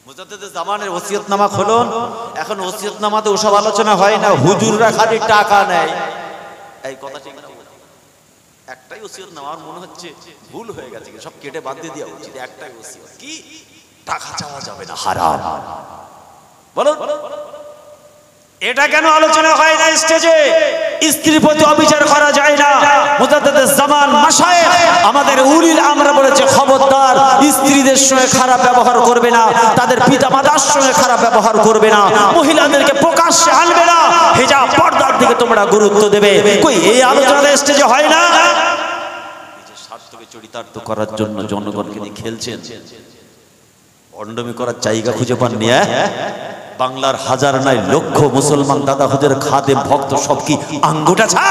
মুজাদ্দিদে জামানের ওসিয়তনামা খুলুন। এখন ওসিয়তনামাতে ওসব আলোচনা হয় না, হুজুররা খালি টাকা নেয়। এই কথা ঠিক না? একটাই ওসিয়তনামা, আমার মনে হচ্ছে ভুল হয়ে গেছে, সব কেটে বাদ দিয়ে দেওয়া উচিত। একটাই ওসিয়ত, কি? টাকা চাওয়া যাবে না, হারাম। বলুন, এটা কেন আলোচনা হয় না স্টেজে? স্ত্রীর প্রতি অবিচার করা যায় না। মুজাদ্দিদে জামান মাশায়েখ আমাদের উলিল আমরা বলেছে, খবরদার স্ত্রীদের সঙ্গে খারাপ ব্যবহার করবে না, তাদের পিতামাতার সঙ্গে খারাপ ব্যবহার করবে না, মহিলাদেরকে প্রকাশ্যে আনবে না, হিজাব পর্দার দিকে তোমরা গুরুত্ব দেবে। কই এই আলোচনা স্টেজে হয় না? নিজের স্বার্থকে চরিতার্থ করার জন্য জনগণকে নিয়ে খেলছেন, অন্ডমি করার জায়গা খুঁজে পাননি। বাংলার হাজার নাই লক্ষ মুসলমান দাদা হুজুর খাদেম ভক্ত সব কি আঙ্গুটা ছা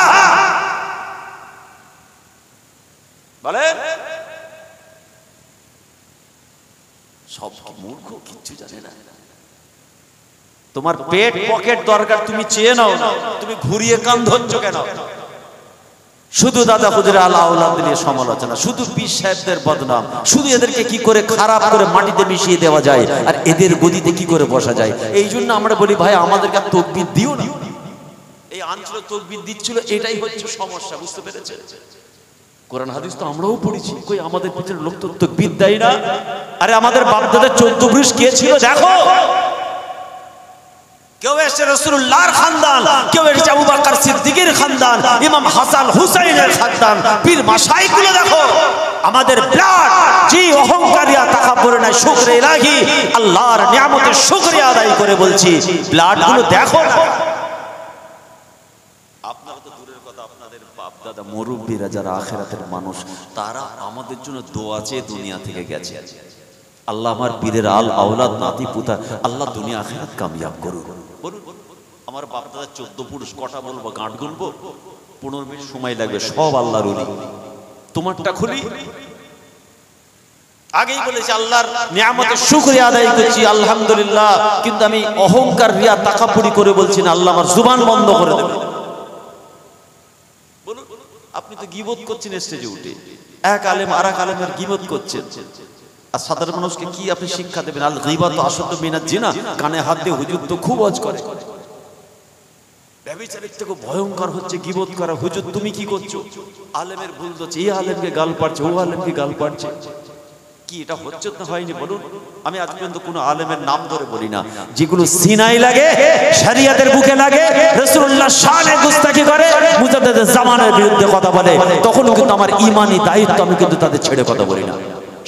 বলে? সব মূর্খ, কিচ্ছু জানে না। তোমার পেট পকেট দরকার, তুমি চেয়ে নাও না, তুমি ঘুরিয়ে কান ধরছ কেন? শুধু দাদা হুজুর আলা আওলাদ নিয়ে সমালোচনা, শুধু পীর সাহেবদের বদনাম, শুধু এদেরকে কি করে খারাপ করে মাটিতে মিশিয়ে দেওয়া যায় আর এদের গদিতে কি করে বসা যায়। এই জন্য আমরা বলি ভাই আমাদেরকে তাকবীর দিও না। এই আঞ্চলিক তাকবীর দিচ্ছিল, এটাই হচ্ছে সমস্যা, বুঝতে পেরেছেন? কোরআন হাদিস তো আমরাও পড়েছি, কই আমাদের পিছনে লোক তো তাকবীর দেয় না। আরে আমাদের বাপ দাদা 14 পুরুষ কে ছিল দেখো। কেউ এসে রাসূলুল্লাহর খানদান, কেউ এসে আবু বকর সিদ্দিকের খানদান, ইমাম হাসান হুসাইনের খানদান, পীর মাশায়েখগুলো দেখো। আমাদের ব্লাড জি অহংকারিয়া তাকাব্বুর নাই, শুকর ইলাহি আল্লাহর নিয়ামতের শুকরিয়া আদায় করে বলছি, ব্লাডগুলো দেখো না। আপনারা তো দূরের কথা, আপনাদের বাপ দাদা মুরব্বিরা যারা আখিরাতের মানুষ, তারা আমাদের জন্য দোয়া চেয়ে দুনিয়া থেকে গেছে। আল্লাহ আমার পীরের আল আওলাদ নাতি পুতা আল্লাহ দুনিয়া আখিরাত কামিয়াব করুন। বলুন, আমার বাপ দাদা 14 পুরুষ, কটা বলবো? গাঁট গুনবো? 15 মিনিট সময় লাগবে, সব আল্লাহর ওলি। তোমারটা খুলি, আগেই বলেছি আল্লাহর নিয়ামতের শুকরিয়া আদায় করছি আলহামদুলিল্লাহ, কিন্তু আমি অহংকার রিয়া তাকাব্বুরি করে বলছি না, আল্লাহ আমার জুবান বন্ধ করে দেবে। বলুন, আপনি তো গীবত করছেন স্টেজে উঠে, এক আলেম আর এক আলেমের গীবত করছেন, আর সাধারণ মানুষকে কি আপনি শিক্ষা দেবেন? আল গীবাতু আশাদ্দু মিনাজ জিনা, কানে হাত দিয়ে হুজুর তো খুব ওয়াজ করে, ব্যভিচারের থেকে ভয়ঙ্কর হচ্ছে গীবত করা। হুজুর তুমি কি করছো? আলেমের ভুল হচ্ছে, এই আলেমকে গাল পাড়ছে, ও আলেমকে গাল পাড়ছে, কি এটা হচ্ছে না হয়নি বলুন? আমি আজ পর্যন্ত কোনো আলেমের নাম ধরে বলি না, যেগুলো সিনাই লাগে, শরিয়তের বুকে লাগে, রাসূলুল্লাহর শানে গুস্তাখি করে, মুজাদ্দিদে জামানের বিরুদ্ধে কথা বলে, তখন কিন্তু আমার ঈমানি দায়িত্ব, আমি কিন্তু তাদের ছেড়ে কথা বলি না,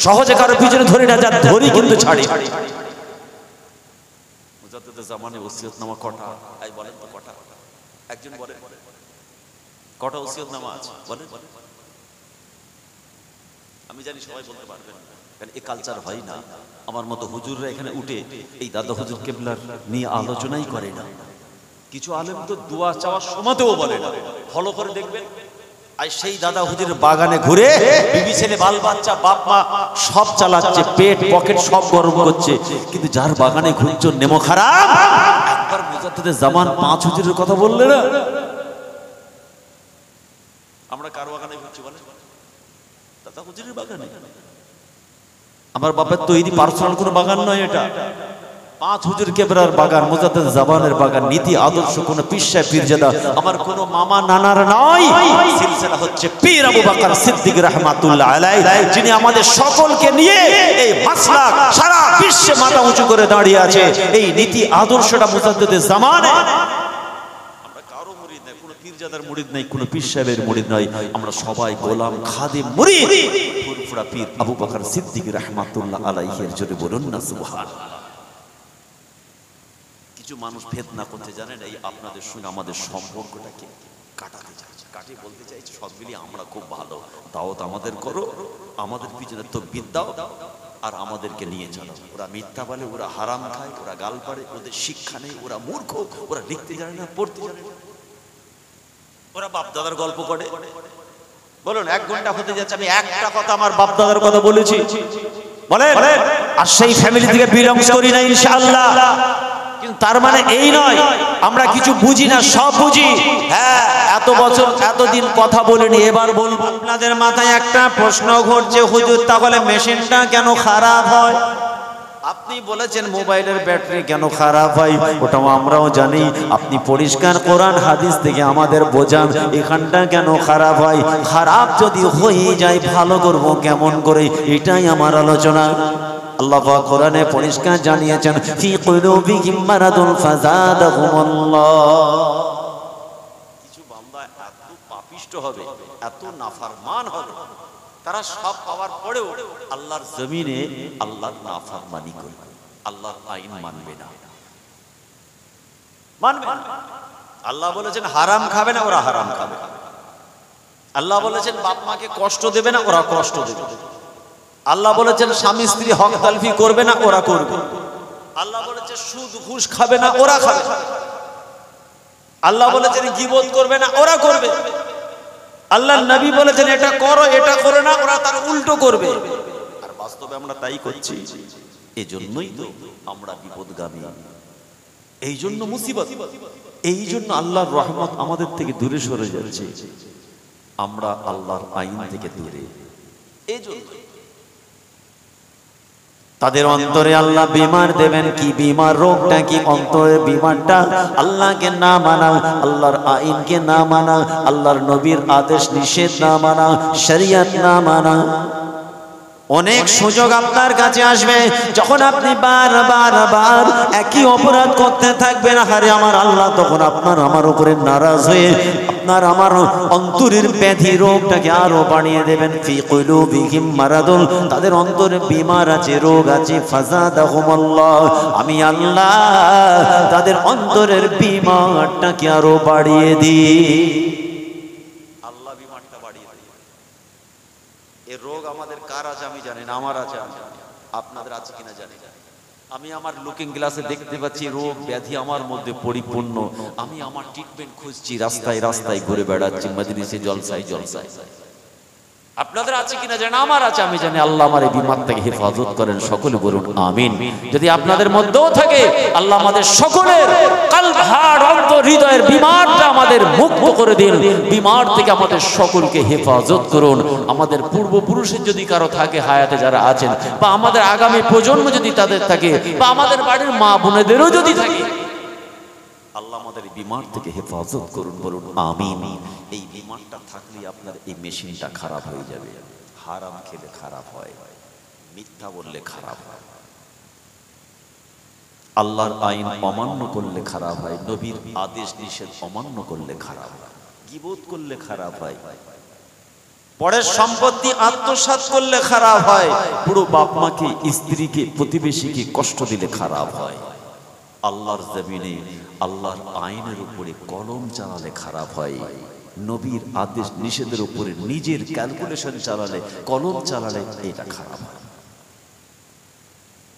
সহজে কারো পিছনে ধরি না, যা ধরি কিন্তু ছাড়ি। মুজাদ্দিদে জামানের ওসিয়তনামা কটা? এই বলেন তো কটা? একজন বলে কটা ওসিয়তনামা আছে বলেন? আমি জানি সবাই বলতে পারবেন না, কারণ এই কালচার হয় না। আমার মতো হুজুররা এখানে উঠে এই দাদা হুজুর কেবলার নিয়ে আলোচনাই করে না। কিছু আলেম তো দোয়া চাওয়ার সময়তেও বলে না, ফলো করে দেখবেন। আর সেই দাদা হুজুরের বাগানে ঘুরে বিবি ছেলে বাল বাচ্চা বাপ মা সব চালাচ্ছে, পেট পকেট সব গরম করছে, কিন্তু যার বাগানে ঘুরছো নেমো খারাপ। একবার মুজাদ্দিদে জামান 5 হুজুরের কথা বললে না, আমরা কার বাগানে ঘুরছি বলে? দাদা হুজুরের বাগানে। আমার বাপের তৈরি পার্সোনাল কোনো বাগান নয় এটা, 5 হুজুর কেবরার বাগান, মুজাদ্দিদে জামানের বাগান, নীতি আদর্শ কোন পীর সাহেব পীরজাদা আমার কোন মামা নানার নয়, সিলসিলা হচ্ছে পীর আবু বকর সিদ্দিক রাহমাতুল্লাহ আলাইহি, যিনি আমাদের সকলকে নিয়ে এই মাসলাক সারা বিশ্বে মাথা উঁচু করে দাঁড়িয়ে আছে। এই নীতি আদর্শটা মুজাদ্দিদে জামানে। আমরা কারো মুরিদ নাই, কোন পীরজাদার মুরিদ নাই, কোন পীর সাহেবের মুরিদ নাই, আমরা সবাই গোলাম খাদিম মুরিদ ফুরফুরা পীর আবু বকর সিদ্দিক রাহমাতুল্লাহ আলাইহি এর জন্য বলুন না সুবহানাল্লাহ। কিছু মানুষ ফিতনা করতে জানেন, এই আপনাদের সঙ্গে আমাদের সম্পর্কটাকে কাটাতে চাইছে, কাটিয়ে বলতে চাইছে সব মিলিয়ে আমরা খুব ভালো, দাওয়াত আমাদের করো, আমাদের পিছনে তাকবীর দাও আর আমাদেরকে নিয়ে চলো। ওরা মিথ্যা বলে, ওরা হারাম খায়, ওরা গাল পাড়ে, ওদের শিক্ষা নেই, ওরা মূর্খ, ওরা লিখতে জানে না, পড়তে জানে না, ওরা বাপ দাদার গল্প করে। বলুন 1 ঘন্টা হতে যাচ্ছে, আমি একটা কথা আমার বাপ দাদার কথা বলেছি বলেন, আর সেই ফ্যামিলি থেকে বিলংস করি না ইনশাআল্লাহ। কিন্তু তার মানে এই নয় আমরা কিছু বুঝি না, সব বুঝি। হ্যাঁ, এত বছর এতদিন কথা বলিনি, এবার বলবো। আপনাদের মাথায় একটা প্রশ্ন ঘুরছে, হুজুর তাহলে মেশিনটা কেন খারাপ হয়? আপনি বলেছেন মোবাইলের ব্যাটারি কেন খারাপ হয়, ওটাও আমরাও জানি। আপনি পরিষ্কার কোরআন হাদিস থেকে আমাদের বোঝান এখানটা কেন খারাপ হয়। খারাপ যদি হয়ে যায় ভালো করব কেমন করে, এটাই আমার আলোচনা। আল্লাহ পাক কোরআনে পরিষ্কার জানিয়েছেন, ফি কুলুবিহিম মারাদুন ফাযাদাহুমুল্লাহ। কিছু বান্দা এত পাপিষ্ট হবে, এত নাফরমান হবে, তারা সব পাওয়ার পরেও আল্লাহর জমিনে আল্লাহর নাফরমানি করবে, আল্লাহর আইন মানবে না, মানবে না। আল্লাহ বলেছেন হারাম খাবে না, ওরা হারাম খাবে। আল্লাহ বলেছেন বাপ মাকে কষ্ট দেবে না, ওরা কষ্ট দেবে। আল্লাহ বলেছেন স্বামী স্ত্রী হক তালফি করবে না, ওরা করবে। আল্লাহ বলেছেন সুদ ঘুষ খাবে না, ওরা খাবে। আল্লাহ বলেছেন গীবত করবে না, ওরা করবে। আল্লাহর নবী বলেছেন এটা করো, এটা করো না, ওরা তার উল্টো করবে। আর বাস্তবে আমরা তাই করছি। এজন্যই তো আমরা বিপদগামী, এই জন্য মুসিবত, এই জন্য আল্লাহর রহমত আমাদের থেকে দূরে সরে যাচ্ছে, আমরা আল্লাহর আইন থেকে দূরে। এই জন্য তাদের অন্তরে আল্লাহ বিমার দেবেন। কি বিমার? রোগটা কি? অন্তরের বিমারটা আল্লাহকে না মানা, আল্লাহর আইনকে না মানা, আল্লাহর নবীর আদেশ নিষেধ না মানা, শরিয়ত না মানা। অনেক সুযোগ আপনার কাছে আসবে যখন আপনি বারবার একই অপরাধ করতে থাকবেন, হারে আমার আল্লাহ তখন আপনার আমার উপরে নারাজ হয়ে আপনার আমার অন্তরের ব্যাধি রোগটাকে আরো বাড়িয়ে দেবেন। ফি কুলুবিহিম মারাদুন, তাদের অন্তরে বিমার আছে, রোগ আছে। ফাযাদাহুমুল্লাহ, আমি আল্লাহ তাদের অন্তরের বিমারটাকে আরো বাড়িয়ে দিই। আল্লাহ বিমারটা বাড়িয়ে দিই। এই রোগ আমাদের কার আছে আমি জানি না, আমার আছে আমি জানি, আপনাদের আছে কিনা জানি না। আমি আমার লুকিং গ্লাসে দেখতে পাচ্ছি রোগ ব্যাধি আমার মধ্যে পরিপূর্ণ। আমি আমার ট্রিটমেন্ট খুঁজছি, রাস্তায় রাস্তায় ঘুরে বেড়াচ্ছি, মজলিসে জলসায় জলসায়। আপনাদের আছে কিনা জানি না, আমার আছে আমি জানি। আল্লাহ আমার এই বিমার থেকে হেফাজত করেন, সকলে বলুন আমিন। যদি আপনাদের মধ্যেও থাকে, আল্লাহ আমাদের সকলের কলব, হাড়, অন্তর, হৃদয়ের বিমারটা আমাদের মুক্ত করে দিন। বিমার থেকে আমাদের সকলকে হেফাজত করুন। আমাদের পূর্বপুরুষের যদি কারো থাকে হায়াতে যারা আছেন, বা আমাদের আগামী প্রজন্ম যদি তাদের থাকে, বা আমাদের বাড়ির মা বোনেদেরও যদি থাকে, আল্লাহ আমাদের বিমার থেকে হেফাজত করুন, বলুন আমিন। এই বিমারটা থাকলে আপনার এই মেশিনটা খারাপ হয়ে যাবে। হারাম খেলে খারাপ হয়, মিথ্যা বললে খারাপ হয়, আল্লাহর আইন অমান্য করলে খারাপ হয়, নবীর আদেশ নিষেধ অমান্য করলে খারাপ হয়, গীবত করলে খারাপ হয়, পরের সম্পত্তি আত্মসাৎ করলে খারাপ হয়, পুরো বাপ মাকে, স্ত্রীকে, প্রতিবেশীকে কষ্ট দিলে খারাপ হয়, আল্লাহর জমিনে আল্লাহর আইনের উপরে কলম চালালে খারাপ হয়, নবীর আদেশ নিষেধের উপরে নিজের ক্যালকুলেশন চালালে, কলম চালালে এটা খারাপ হয়।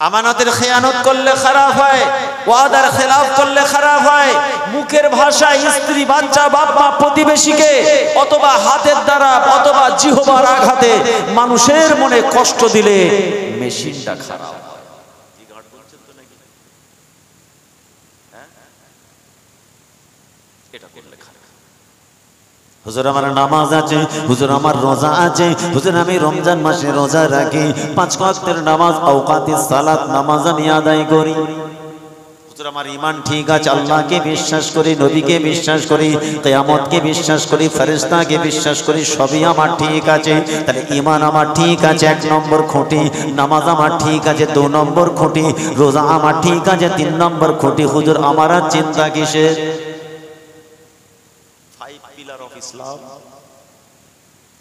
আমানতের খেয়ানত করলে খারাপ হয়, ওয়াদার খেলাফ করলে খারাপ হয়, মুখের ভাষায় স্ত্রী, বাচ্চা, বাপ মা, প্রতিবেশীকে অথবা হাতের দ্বারা অথবা জিহ্বার আঘাতে মানুষের মনে কষ্ট দিলে মেশিনটা খারাপ হয়। এটা করলে খারাপ। হুজুর আমার নামাজ আছে, হুজুর আমার রোজা আছে, হুজুর আমি রমজান মাসে রোজা রাখি, 5 ওয়াক্তের নামাজ আওকাতিস সালাত নামাজ আমি আদায় করি, হুজুর আমার ঈমান ঠিক আছে, আল্লাহকে বিশ্বাস করি, নবীকে বিশ্বাস করি, কিয়ামতকে বিশ্বাস করি, ফেরেশতাকে বিশ্বাস করি, সবই আমার ঠিক আছে। তাহলে ঈমান আমার ঠিক আছে 1 নম্বর খুঁটি, নামাজ আমার ঠিক আছে 2 নম্বর খুঁটি, রোজা আমার ঠিক আছে 3 নম্বর খুঁটি। হুজুর আমার আর চিন্তা কিসের? ইসলাম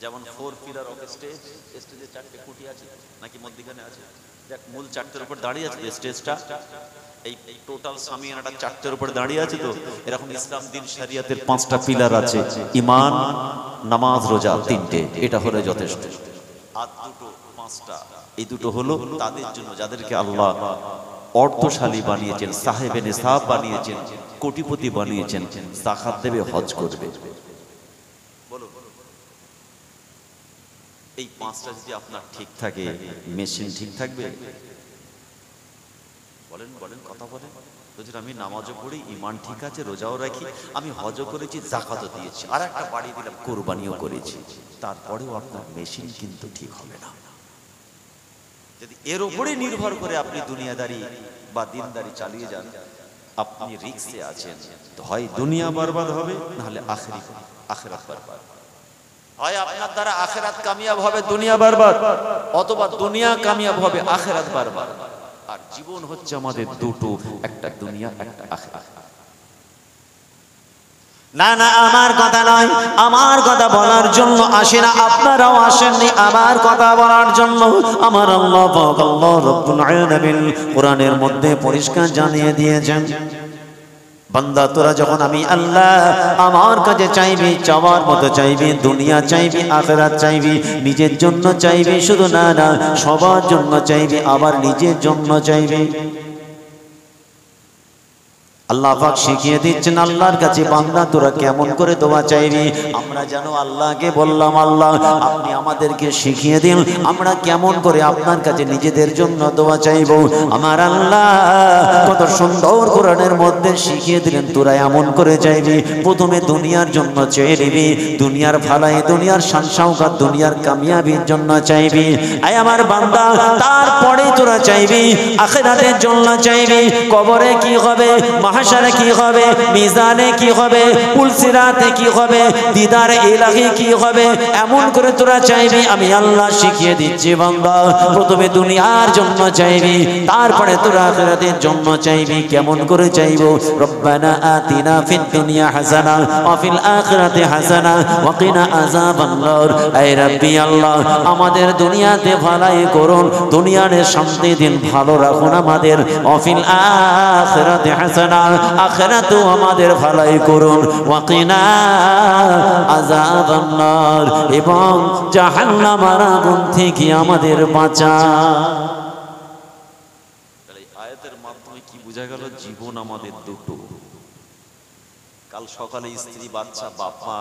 যেমন 4 পিলার অফ স্টেজ, স্টেজে 4টে খুঁটি আছে নাকি মধ্যখানে আছে, দেখ মূল 4টের উপর দাঁড়িয়ে আছে স্টেজটা, এই টোটাল সামিয়ানাটা 4টের উপর দাঁড়িয়ে আছে। তো এরকম ইসলাম দিন শরিয়তের 5টা পিলার আছে, ঈমান, নামাজ, রোজা 3টে, এটা হলে যথেষ্ট। আর দুটো 5টা, এই দুটো হলো তাদের জন্য যাদেরকে আল্লাহ অর্থশালী বানিয়েছেন, সাহেবে নিসাব বানিয়েছেন, কোটিপতি বানিয়েছেন, যাকাত দেবে, হজ করবে। এই 5টা যদি আপনার ঠিক থাকে, মেশিন ঠিক থাকবে। বলেন বলেন, কথা বলেন। হুজুর আমি নামাজও পড়ি, ঈমান ঠিক আছে, রোজাও রাখি, আমি হজও করেছি, যাকাতও দিয়েছি, আর একটা বাড়ি দিলাম, কুরবানিও করেছি, তারপরেও আপনার মেশিন কিন্তু ঠিক হবে না। যদি এর উপরে নির্ভর করে আপনি দুনিয়াদারি বা দিনদারি চালিয়ে যান, আপনি রিস্কে আছেন। তো হয় দুনিয়া বরবাদ হবে, নাহলে আখিরাত বরবাদ। হয় আপনার দ্বারা আখিরাত কামিয়াব হবে, দুনিয়া বরবাদ, অথবা দুনিয়া কামিয়াব হবে, আখিরাত বরবাদ। আর জীবন হচ্ছে আমাদের দুটো, একটা দুনিয়া, একটা আখিরাত। না না, আমার কথা নয়, আমার কথা বলার জন্য আসে না, আপনারাও আসেননি আমার কথা বলার জন্য। আমার আল্লাহ পাক আল্লাহ রাব্বুল আলামিন কোরআনের মধ্যে পরিষ্কার জানিয়ে দিয়েছেন, বান্দা তোরা যখন আমি আল্লাহ আমার কাছে চাইবি, চাওয়ার মতো চাইবি, দুনিয়া চাইবি, আখিরাত চাইবি, নিজের জন্য চাইবি, শুধু না না সবার জন্য চাইবি, আবার নিজের জন্য চাইবি। আল্লাহ পাক শিখিয়ে দিচ্ছেন আল্লাহর কাছে, বান্দা তোরা কেমন করে দোয়া চাইবি। আমরা যেন আল্লাহকে বললাম, আল্লাহ আপনি আমাদেরকে শিখিয়ে দিন আমরা কেমন করে আপনার কাছে নিজেদের জন্য দোয়া চাইব। আমার আল্লাহ কত সুন্দর কোরআনের মধ্যে শিখিয়ে দিলেন, তোরা এমন করে চাইবি, প্রথমে দুনিয়ার জন্য চেয়ে নিবি, দুনিয়ার ভালাই, দুনিয়ার শান শাওকাত, দুনিয়ার কামিয়াবির জন্য চাইবি। আয় আমার বান্দা, তারপরে তোরা চাইবি আখিরাতের জন্য চাইবি। কবরে কি হবে, মাহশারে কি হবে, মিজানে কি হবে, পুলসিরাতে কি হবে, দিদারে ইলাহি কি হবে, এমন করে তোরা চাইবি। আমি আল্লাহ শিখিয়ে দিচ্ছি বান্দা, প্রথমে দুনিয়ার জন্য চাইবি, তারপরে তোরা আখিরাতের জন্য চাইবি। কেমন করে চাইবো? রব্বানা আতিনা ফিদ দুনিয়া হাসানা ওয়া ফিল আখিরাতি হাসানা ওয়া কিনা আযাবান্নার। আয় রাব্বি আল্লাহ, আমাদের দুনিয়াতে ভালাই করুন, দুনিয়ার শান্তি দিন, ভালো রাখুন আমাদের। ওয়া ফিল আখিরাতি হাসানা, আখিরাতেও আমাদের ভালাই করুন। ওয়া কিনা আযাবান্নার, এবং জাহান্নামের আগুন থেকে আমাদের বাঁচান। এই আয়াতের মাধ্যমে কি বোঝা গেল? জীবন আমাদের দুটো। কাল সকালে স্ত্রী, বাচ্চা, বাপ মা,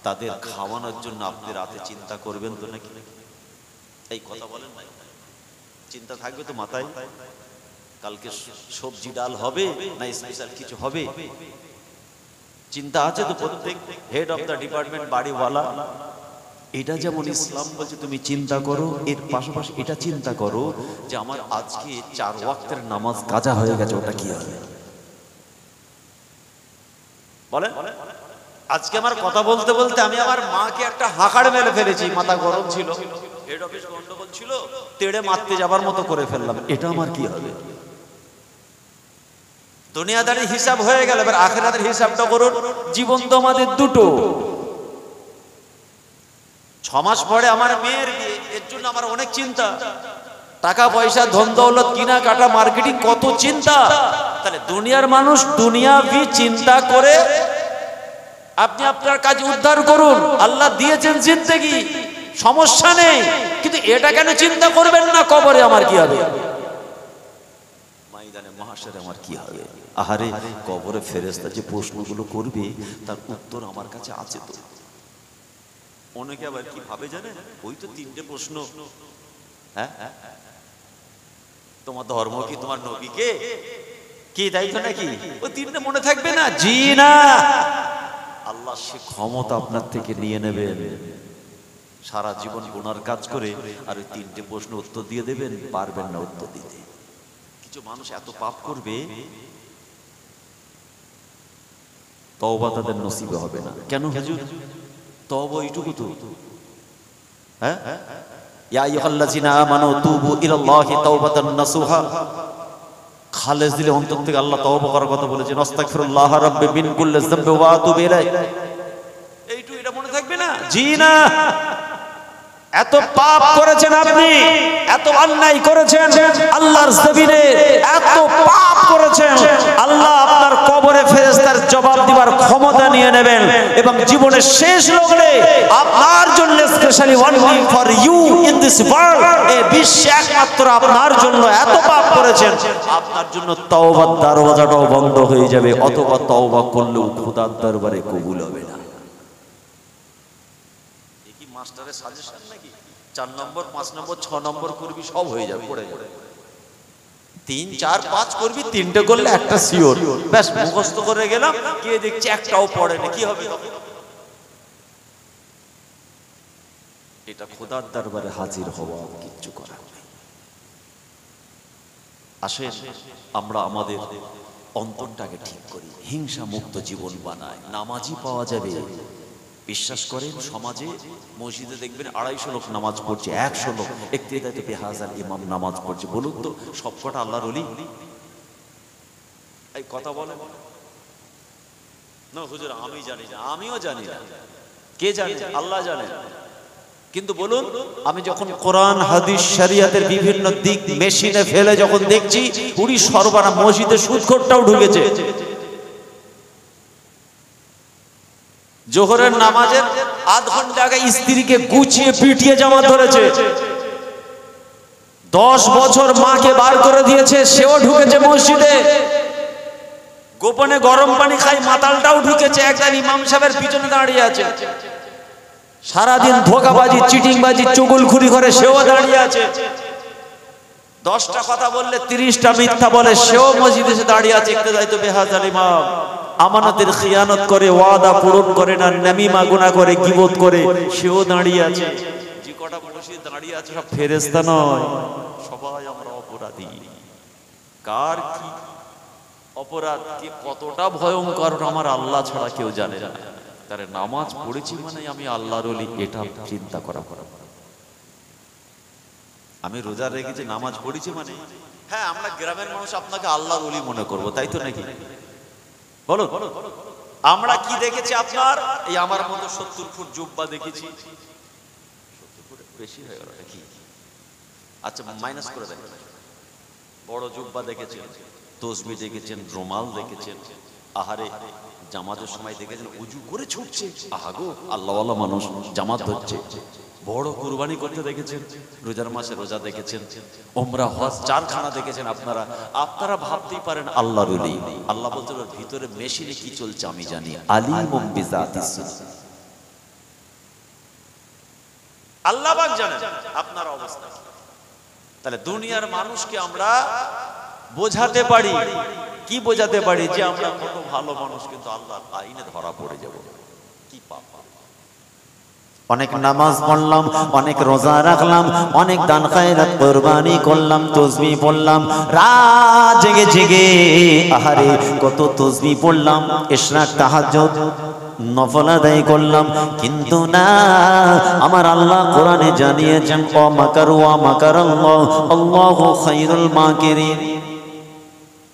তাদের খাওয়ানোর জন্য আপনি রাতে চিন্তা করবেন তো নাকি? এই কথা বলেন না, চিন্তা থাকবে তো মাথায়, কালকে সবজি ডাল হবে না স্পেশাল কিছু হবে, চিন্তা আছে তো প্রত্যেক হেড অফ দ্য ডিপার্টমেন্ট, বাড়িওয়ালা। এটা যেমন ইসলাম বলছে তুমি চিন্তা করো, এর পাশাপাশি এটা চিন্তা করো যে আমার আজকে 4 ওয়াক্তের নামাজ কাজা হয়ে গেছে, ওটা কি হবে? বলেন, আজকে আমার কথা বলতে বলতে আমি আমার মাকে একটা হাঁকাড় মেরে ফেলেছি, মাথা গরম ছিল, হেড অফিস গন্ডগোল ছিল, তেড়ে মারতে যাবার মতো করে ফেললাম, এটা আমার কি হবে? দুনিয়াদারির হিসাব হয়ে গেল, এবার আখিরাতের হিসাবটা করুন। জীবন তো আমাদের দুটো। 6 মাস পরে আমার মেয়ের বিয়ে, এর জন্য আমার অনেক চিন্তা, টাকা পয়সা, ধন দৌলত, কিনা কাটা, মার্কেটিং, কত চিন্তা। তাহলে দুনিয়ার মানুষ দুনিয়াবি চিন্তা করে আপনি আপনার কাজ উদ্ধার করুন। আল্লাহ দিয়েছেন জিন্দেগি, সমস্যা নেই, কিন্তু এটা কেন চিন্তা করবেন না কবরে আমার কি হবে, ময়দানে মাহশারে আমার কি হবে? আহারে, কবরে ফেরেশতা যে প্রশ্নগুলো করবে তার উত্তর আমার কাছে আছে তো। অনেকে আবার কি ভাবে জানেন, ওই তো 3টে প্রশ্ন, হ্যাঁ তোমার ধর্ম কি, তোমার নবী কে, কি দায়িত্ব নাকি, ওই 3টে মনে থাকবে না? জি না, আল্লাহ সে ক্ষমতা আপনার থেকে নিয়ে নেবেন। সারা জীবন গুনার কাজ করে আর ওই 3টে প্রশ্ন উত্তর দিয়ে দেবেন, পারবেন না উত্তর দিতে। কিছু মানুষ এত পাপ করবে, তওবা তাদের নসিবে হবে না। কেন হুজুর? তওবা এইটুকু তো, হ্যাঁ, ইয়া আইয়ুহাল্লাযিনা আমানু তুবু ইলাল্লাহি তাওবাতান নাসুহা। খালেস দিলে অন্তর থেকে আল্লাহ তওবা করার কথা বলেছেন, আস্তাগফিরুল্লাহ রাব্বি মিন কুল্লি যামবি ওয়া আতুবু ইলাইহি। এইটুকু এটা মনে থাকবে না? জি না। এত পাপ করেছেন আপনি, এত অন্যায় করেছেন, আল্লাহর জমিনে এত পাপ করেছেন, আল্লাহ আপনার কবরে ফেরেশতার জবাব দিবার ক্ষমতা নিয়ে নেবেন, এবং জীবনের শেষ লগ্নে আপনার জন্য specially only for you in this world, এই বিশ্বে একমাত্র আপনার জন্য এত পাপ করেছেন, আপনার জন্য তওবার দরওয়াজাটাও বন্ধ হয়ে যাবে, অথবা তওবা করলেও খোদার দরবারে কবুল হবে না। মাস্টারের সাজেশন নাকি 4 নম্বর 5 নম্বর 6 নম্বর করবি, সব হয়ে যাবে, পড়ে যাবে। 3 4 5 করবি, 3টে করলে একটা সিওর, ব্যাস মুখস্থ করে গেলাম, কে দেখছে একটাও পড়ে না, কি হবে? এটা খোদার দরবারে হাজির হওয়া, কিচ্ছু করার নেই। আসেন আমরা আমাদের অন্তরটাকে ঠিক করি, হিংসা মুক্ত জীবন বানায়, নামাজি পাওয়া যাবে। বিশ্বাস করেন সমাজে মসজিদে দেখবেন 250 লোক নামাজ পড়ছে, 100 লোক, ইক্তেদাতে বেহাজার ইমাম নামাজ পড়ছে। বলুন তো সবকটা আল্লাহর ওলি? এই কথা বলে না হুজুর আমি জানি না, আমিও জানি না, কে জানে? আল্লাহ জানে। কিন্তু বলুন, আমি যখন কোরআন হাদিস শরিয়াতের বিভিন্ন দিক মেশিনে ফেলে যখন দেখছি, পুরি সর্বনা মসজিদে সুদখোরটাও ঢুকেছে। জোহরের নামাজের আধ ঘন্টা আগে স্ত্রীকে গুছিয়ে পিটিয়ে জামা ধরেছে, 10 বছর মাকে বার করে দিয়েছে, সেও ঢুকেছে মসজিদে। গোপনে গরম পানি খাই মাতালটাও ঢুকেছে, একজন ইমাম সাহেবের পিছনে দাঁড়িয়ে আছে। সারাদিন ধোঁকাবাজি চিটিংবাজি চুগলখুরি করে সেও দাঁড়িয়ে আছে। 10টা কথা বললে 30টা মিথ্যা বলে, সেও মসজিদে এসে দাঁড়িয়ে আছে। ইক্তেদাতে বেহাজার ইমাম আমানতের খিয়ানত করে, ওয়াদা পূরণ করে না, নামিমা গুনাহ করে, গীবত করে, সেও দাঁড়িয়ে আছে। যে কটা মসজিদ দাঁড়িয়ে আছে সব ফেরেশতা নয়, সবাই আমরা অপরাধী। কার কি অপরাধ, কি কতটা ভয়ঙ্কর আমার আল্লাহ ছাড়া কেউ জানে না। তারে নামাজ পড়েছি মানে আমি আল্লাহর ওলি, এটা চিন্তা করা। আমি রোজা রেখেছি, নামাজ পড়েছি মানে, হ্যাঁ আমরা গ্রামের মানুষ আপনাকে আল্লাহর ওলি মনে করব, তাই তো নাকি? বলো আমরা কি দেখেছি আপনার? এই আমার মতো 70 ফুট জুব্বা দেখেছি, 70 ফুট বেশি হয়ে গেল নাকি? আচ্ছা মাইনাস করে দেন। বড় জুব্বা দেখেছেন, তসবিহ দেখেছেন, রুমাল দেখেছেন, আহারে জামাতের সময় দেখেছেন উজু করে ছুটছে, আহাগো আল্লাহওয়ালা মানুষ জামাত ধরছে। বড় কুরবানি করতে দেখেছেন, রোজার মাসে রোজা দেখেছেন, ওমরা হজ 4 খানা দেখেছেন। আপনারা ভাবতেই পারেন আল্লাহর ওলি। আল্লাহ বলছেন ওর ভিতরে মেশিনে কি চলছে আমি জানি, আলিমুম বিজাতিস সুদূর। আল্লাহ পাক জানেন আপনার অবস্থা। তাহলে দুনিয়ার মানুষকে আমরা বোঝাতে পারি, কি বোঝাতে পারি? যে আমরা কত ভালো মানুষ, কিন্তু আল্লাহর আইনে ধরা পড়ে যাব। কি পাপ! অনেক নামাজ পড়লাম, অনেক রোজা রাখলাম, অনেক দান খায়রাত কুরবানি করলাম, তাসবিহ পড়লাম, রাত জেগে জেগে আহারে কত তাসবিহ পড়লাম, ইশরাক তাহাজ্জুদ নফল আদায় করলাম, কিন্তু না, আমার আল্লাহ কোরআনে জানিয়েছেন ওয়া মাকারু ওয়া মাকারাল্লাহ আল্লাহু খায়রুল মাকিরিন।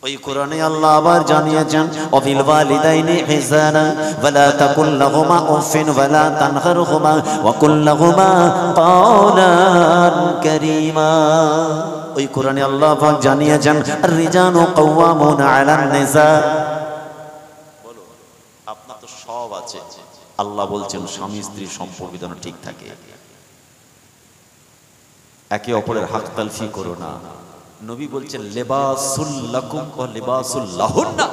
ওই কোরআনে আল্লাহ আবার জানিয়েছেন ওয়াবিল ওয়ালিদাইনি ইহসানা ওয়ালা তাকুল লাহুমা উফিন ওয়ালা তানহারহুমা ওয়া কুল লাহুমা কাওলান কারীমা। ওই কোরআনে আল্লাহ পাক জানিয়েছেন আর রিজালু কাওয়ামুনা আলান নিসা। বলো আপনার তো সব আছে, আল্লাহ বলছেন স্বামী স্ত্রী সম্পর্ক যেন ঠিক থাকে, একে অপরের হক তালফি করো না। নবী বলছেন লিবাসুল লাকুম ওয়া লিবাসুল লাহুন্না,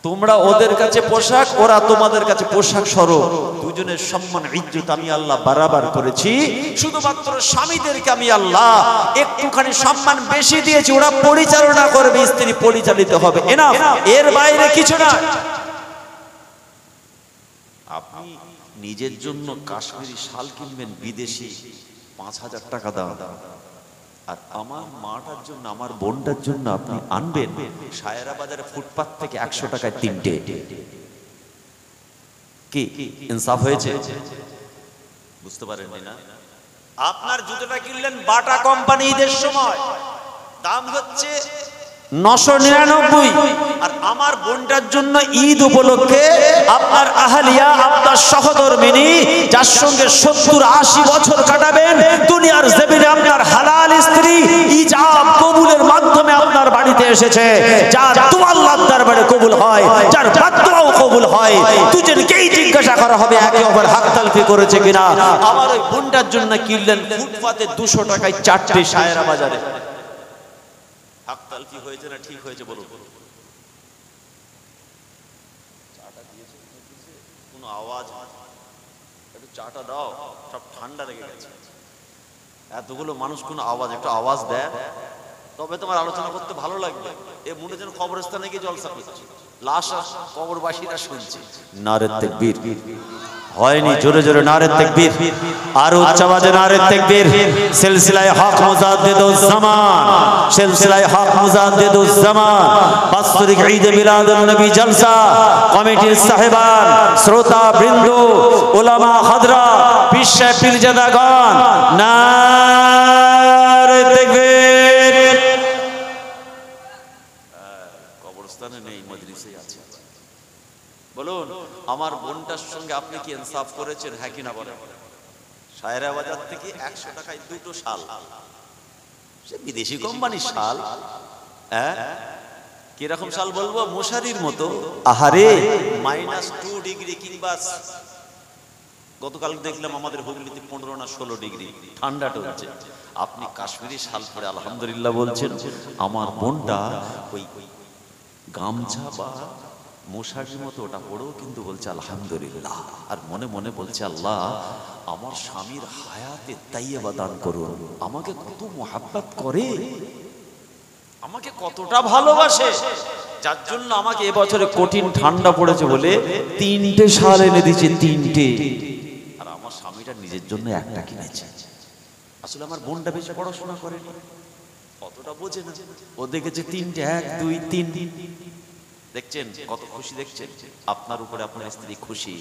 তোমরা ওদের কাছে পোশাক, ওরা তোমাদের কাছে পোশাক স্বরূপ। দুজনের সম্মান ইজ্জত আমি আল্লাহ বারাবার করেছি। শুধুমাত্র স্বামীদেরকে আমি আল্লাহ একটুখানি সম্মান বেশি দিয়েছি, ওরা পরিচালনা করবে, স্ত্রী পরিচালিত হবে, এনাফ, এর বাইরে কিছু না। আপনি নিজের জন্য কাশ্মীরি শাল কিনবেন বিদেশি 5000 টাকা দাম, আর আমার মাটার জন্য, আমার বোনটার জন্য আপনি আনবেন সায়রা বাজারে ফুটপাত থেকে 100 টাকায় 3টে। কি ইনসাফ হয়েছে? বুঝতে পারেননি না? আপনার জুতোটা কিনলেন বাটা কোম্পানি, ঈদের সময় দাম হচ্ছে 999, আর আমার বোনটার জন্য ঈদ উপলক্ষে আপনার আহলিয়া, আপনার সহধর্মিনী, যার সঙ্গে 70-80 বছর কাটাবেন দুনিয়ার জমিনে, আপনার হালাল স্ত্রী ইজাব কবুলের মাধ্যমে আপনার বাড়িতে এসেছে, যার দোয়া আল্লাহর দরবারে কবুল হয়, যার বাদদুয়াও কবুল হয়, দুজনকেই জিজ্ঞাসা করা হবে একে অপর হক তালফি করেছে কিনা। আমার ওই বোনটার জন্য কিনলেন ফুটপাতে 200 টাকায় 4টে সায়রা বাজারে। হক তালফি হয়েছে না ঠিক হয়েছে বলুন? চাটা দিয়েছে, কোনো আওয়াজ, একটু চাটা দাও, সব ঠান্ডা লেগে গেছে। এতগুলো মানুষ কোনো আওয়াজ, একটু আওয়াজ দেয় তবে তোমার আলোচনা করতে ভালো লাগবে। এ মনে যেন কবরস্থানে গিয়ে জলসা করছে, লাশ কবরবাসীরা শুনছে। নারে তাকবীর, হয়নি। জোরে জোরে নারে তাকবীর, আর উচ্চ আওয়াজে নারে তাকবীর। সিলসিলায়ে হক মুজাদ্দিদুজ জামান, সিলসিলায়ে হক মুজাদ্দিদুজ জামান বাৎসরিক ঈদ মিলাদুন নবী জলসা কমিটির সাহেবান, শ্রোতা বৃন্দ, উলামা হাজরা, পীর সাহেব পীরজাদাগণ, নারে তাকবীর। কবরস্থানে নেই, মাদ্রাসায় আছে। বলুন, আমার বোনটার সঙ্গে আপনি কি ইনসাফ করেছেন? হ্যাঁ কি না বলেন? সায়রা বাজার থেকে 100 টাকায় দুটো শাল, সে বিদেশি কোম্পানির শাল। হ্যাঁ, কিরকম শাল বলবো? মশারির মতো। আহারে, -2 ডিগ্রি কিংবা গতকাল দেখলাম আমাদের হুগলিতে 15 না 16 ডিগ্রি ঠান্ডা চলছে। আপনি কাশ্মীরি শাল পরে আলহামদুলিল্লাহ বলছেন। আমার বোনটা ওই গামছা বা মশারির মতো ওটা পড়েও কিন্তু বলছে আলহামদুলিল্লাহ, আর মনে মনে বলছে আল্লাহ আমার স্বামীর হায়াতে তাইয়্যিবা দান করুন। আমাকে কত মোহাব্বত করে, আমাকে কতটা ভালোবাসে, যার জন্য আমাকে এবছরে কঠিন ঠান্ডা পড়েছে বলে 3টে শাল এনে দিয়েছে, 3টে। আর আমার স্বামীটা নিজের জন্য একটা কিনেছে। আসলে আমার বোনটা বেশি পড়াশোনা করেনি, অতটা বোঝে না। ও দেখেছে 3টে, 1 2 3। দেখছেন কত খুশি, দেখছেন আপনার উপরে আপনার স্ত্রী খুশি।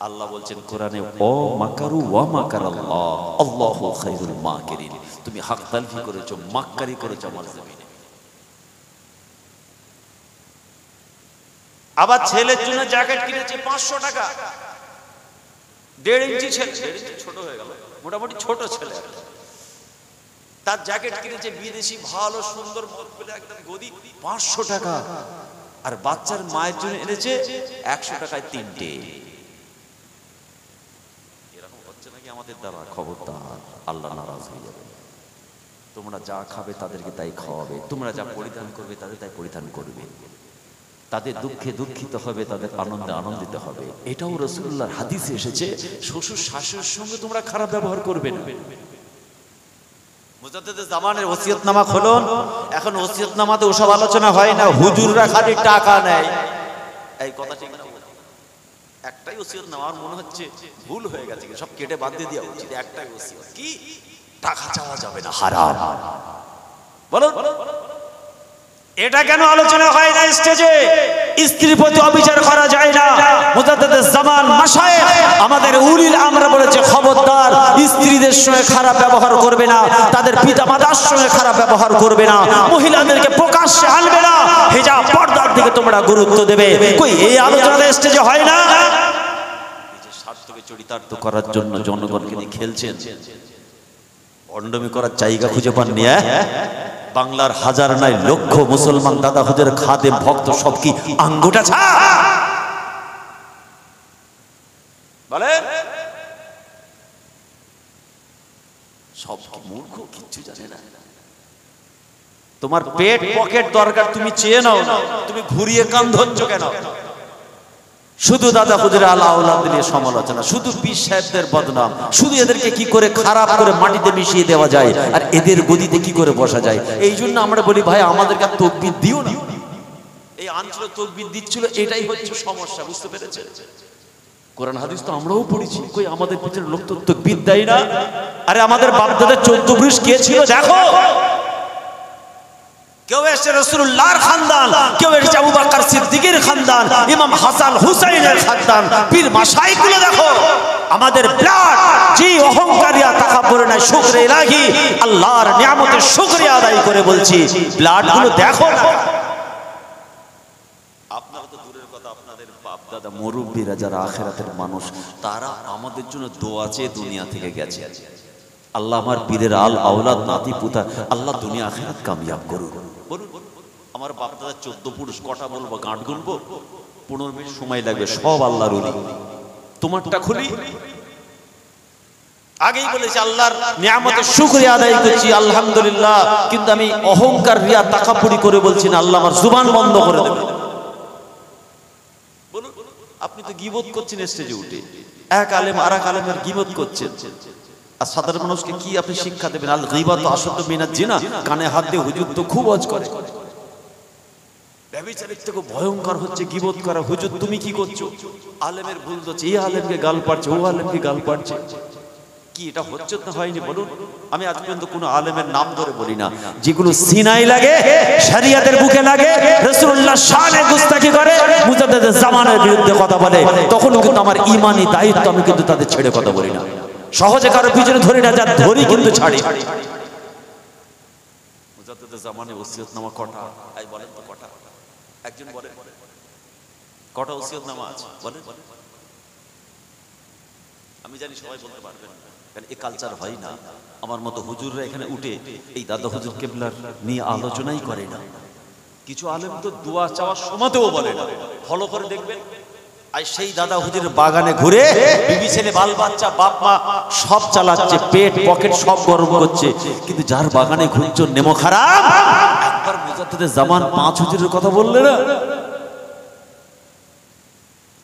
আল্লাহ বলছেন কোরআনে, ও মাকারু ওয়া মাকারাল্লাহ আল্লাহু খায়রুল মাকিরিন। তুমি হক তালফি করেছো, মাক্কারি করেছো আমার জমিনে। আবার ছেলের জন্য জ্যাকেট কিনেছে 500 টাকা, 1.5 ইঞ্চি ছেলে, 1.5 ইঞ্চি ছোট হয়ে গেল, মোটামুটি ছোট ছেলে। তার জ্যাকেট কিনেছে বিদেশি ভালো সুন্দর বলে একদম গদি, 500 টাকা। আর বাচ্চার মায়ের জন্য এনেছে 100 টাকায় 3টে। এরকম হচ্ছে নাকি আমাদের দ্বারা? খবরদার, আল্লাহ নারাজ হয়ে যাবে। তোমরা যা খাবে তাদেরকে তাই খাওয়াবে, তোমরা যা পরিধান করবে তাদের তাই পরিধান করবে। তাদের দুঃখে দুঃখিত হবে, তাদের আনন্দে আনন্দিত হবে। এটাও রাসূলুল্লাহর হাদিসে এসেছে, শ্বশুর শাশুড়ির সঙ্গে তোমরা খারাপ ব্যবহার করবে না। মুজাদ্দিদে জামানের ওসিয়তনামা খুলুন। এখন ওসিয়তনামাতে ওসব আলোচনা হয় না, হুজুররা খালি টাকা নেয়। এই কথা ঠিক না? একটাই ওসিয়তনামা, আমার মনে হচ্ছে ভুল হয়ে গেছে, সব কেটে বাদ দিয়ে দেওয়া উচিত। একটাই ওসিয়ত, কি? টাকা চাওয়া যাবে না, হারাম। বলুন, এটা কেন আলোচনা হয় না স্টেজে? স্ত্রীর প্রতি অবিচার করা যায় না। মুজাদ্দিদে জামান মাশায়েখ আমাদের উলিল আমরা বলেছে, খবরদার স্ত্রীদের সঙ্গে খারাপ ব্যবহার করবে না, তাদের পিতামাতার সঙ্গে খারাপ ব্যবহার করবে না, মহিলাদেরকে প্রকাশ্যে আনবে না, হিজাব পর্দার দিকে তোমরা গুরুত্ব দেবে। কই এই আলোচনা স্টেজে হয় না? নিজের স্বার্থকে চরিতার্থ করার জন্য জনগণকে নিয়ে খেলছেন, অন্ডমি করার জায়গা খুঁজে পাননি। বাংলার হাজার নাই লক্ষ মুসলমান দাদা হুজুর খাদেম ভক্ত সব কি আঙ্গুটা ছা বলে? সব মূর্খ, কিচ্ছু জানে না। তোমার পেট পকেট দরকার, তুমি চেয়ে নাও না, তুমি ঘুরিয়ে কান ধরছো কেন? শুধু দাদা হুজুর আলা আওলাদ নিয়ে সমালোচনা, শুধু পীর সাহেবদের বদনাম, শুধু এদেরকে কি করে খারাপ করে মাটিতে মিশিয়ে দেওয়া যায় আর এদের গদিতে কি করে বসা যায়। এই জন্য আমরা বলি ভাই আমাদেরকে তাকবীর দিও না। এই আঞ্চল তাকবীর দিচ্ছিল, এটাই হচ্ছে সমস্যা, বুঝতে পেরেছেন? কোরআন হাদিস তো আমরাও পড়েছি, কই আমাদের পিছনে লোক তো তাকবীর দেয় না। আরে আমাদের বাপ দাদা 14 পুরুষ কে ছিল দেখো। কেউ এসে রাসূলুল্লাহর খানদান, কেউ এসে আবু বকর সিদ্দিকের খানদান, ইমাম হাসান হুসাইনের খানদান, পীর মাশায়েখগুলো দেখো। আমাদের ব্লাড জি অহংকারিয়া তাকাব্বুর নাই, শুকরে ইলাহি আল্লাহর নিয়ামতের শুকরিয়া আদায় করে বলছি, ব্লাডগুলো দেখো না। আপনারা তো দূরের কথা, আপনাদের বাপ দাদা মুরব্বিরা যারা আখিরাতের মানুষ, তারা আমাদের জন্য দোয়া চেয়ে দুনিয়া থেকে গেছে। আল্লাহ আমার পীরের আল আওলাদ নাতি পুতা আল্লাহ দুনিয়া আখিরাত কামিয়াব করুন। বলুন, আমার বাপ দাদা 14 পুরুষ, কটা বলবো? গাঁট গুনবো? 15 মিনিট সময় লাগবে, সব আল্লাহর ওলি। তোমারটা খুলি, আগেই বলেছি আল্লাহর নিয়ামতের শুকরিয়া আদায় করছি আলহামদুলিল্লাহ, কিন্তু আমি অহংকার রিয়া তাকাব্বুরি করে বলছি না, আল্লাহ আমার জুবান বন্ধ করে দেবে। বলুন, আপনি তো গীবত করছেন স্টেজে উঠে, এক আলেম আর এক আলেমের গীবত করছেন, আর সাধারণ মানুষকে কি আপনি শিক্ষা দেবেন? আল গীবাতু আশাদ্দু মিনাজ জিনা, কানে হাত দিয়ে হুজুর তো খুব ওয়াজ করে, ব্যভিচারের থেকে ভয়ঙ্কর হচ্ছে গীবত করা। হুজুর তুমি কি করছো? আলেমের ভুল হচ্ছে, এই আলেমকে গাল পাড়ছে, ও আলেমকে গাল পাড়ছে। কি এটা হচ্ছে না হয়নি বলুন? আমি আজ পর্যন্ত কোনো আলেমের নাম ধরে বলি না। যেগুলো সিনাই লাগে, শরিয়তের বুকে লাগে, রাসূলুল্লাহর শানে গুস্তাখি করে, মুজাদ্দিদে জামানের বিরুদ্ধে কথা বলে, তখন কিন্তু আমার ঈমানি দায়িত্ব, আমি কিন্তু তাদের ছেড়ে কথা বলি না। সহজে কারো পিছনে ধরি না, যা ধরি কিন্তু ছাড়ি। মুজাদ্দিদে জামানে ওসিয়তনামা কটা? আই বলেন তো কটা? একজন বলে কটা ওসিয়তনামা আছে বলেন? আমি জানি সবাই বলতে পারবেন, কারণ এই কালচার হয় না। আমার মতো হুজুররা এখানে উঠে এই দাদা হুজুর কেবলার নিয়ে আলোচনাই করে না। কিছু আলেম তো দোয়া চাওয়ার সময়তেও বলে না। ফলো করে দেখবেন, আর সেই দাদা হুজুরের বাগানে ঘুরে বিবি ছেলে বাল বাচ্চা বাপ মা সব চালাচ্ছে, পেট পকেট সব গরম করছে, কিন্তু যার বাগানে ঘুরছো নেমো খারাপ। একবার মুজাদ্দিদে জামান 5 হুজুরের কথা বললে না।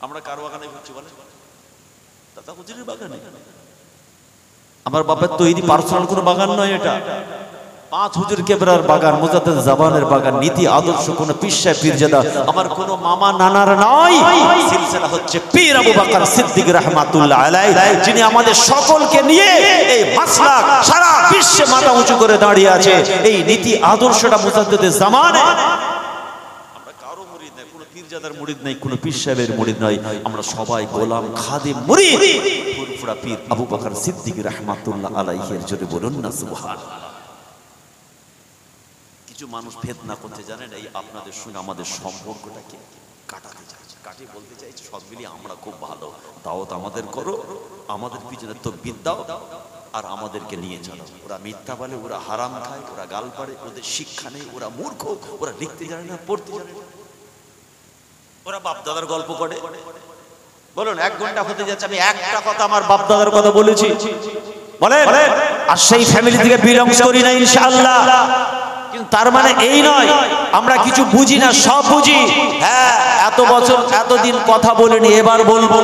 আমরা কার বাগানে ঘুরছি বলে? দাদা হুজুরের বাগানে। আমার বাবার তৈরি পার্সোনাল কোনো বাগান নয় এটা। 5 হুজুর কেবরার বাগান, মুজাদ্দিদ জামানের বাগান, নীতি আদর্শ কোন পীর সাহেব পীরজাদা আমার কোন মামা নানার নয়। সিলসিলা হচ্ছে পীর আবু বকর সিদ্দিক রাহমাতুল্লাহ আলাইহি, যিনি আমাদের সকলকে নিয়ে এই মাসলাক সারা বিশ্বে মাথা উঁচু করে দাঁড়িয়ে আছে। এই নীতি আদর্শটা মুজাদ্দিদ জামানে। আমরা কারো মুরিদ নাই, কোন পীরজাদার মুরিদ নাই, কোন পীর সাহেবের মুরিদ নাই। আমরা সবাই গোলাম খাদিম মুরিদ ফুরফুরা পীর আবু বকর সিদ্দিক রাহমাতুল্লাহ আলাইহি এর জন্য বলুন না সুবহানাল্লাহ। কিছু মানুষ ফিতনা করতে জানেন, এই আপনাদের সঙ্গে আমাদের সম্পর্কটাকে কাটাতে চাইছে, কাটিয়ে বলতে চাইছে সব মিলিয়ে আমরা খুব ভালো, দাওয়াত আমাদের করো, আমাদের পিছনে তাকবীর দাও আর আমাদেরকে নিয়ে চলো। ওরা মিথ্যা বলে, ওরা হারাম খায়, ওরা গাল পাড়ে, ওদের শিক্ষা নেই, ওরা মূর্খ, ওরা লিখতে জানে না, পড়তে জানে না, ওরা বাপ দাদার গল্প করে। বলুন 1 ঘন্টা হতে যাচ্ছে, আমি একটা কথা আমার বাপ দাদার কথা বলেছি বলেন, আর সেই ফ্যামিলি থেকে বিলংস করি না ইনশাআল্লাহ। কিন্তু তার মানে এই নয় আমরা কিছু বুঝি না, সব বুঝি। হ্যাঁ, এত বছর এতদিন কথা বলিনি, এবার বলবো।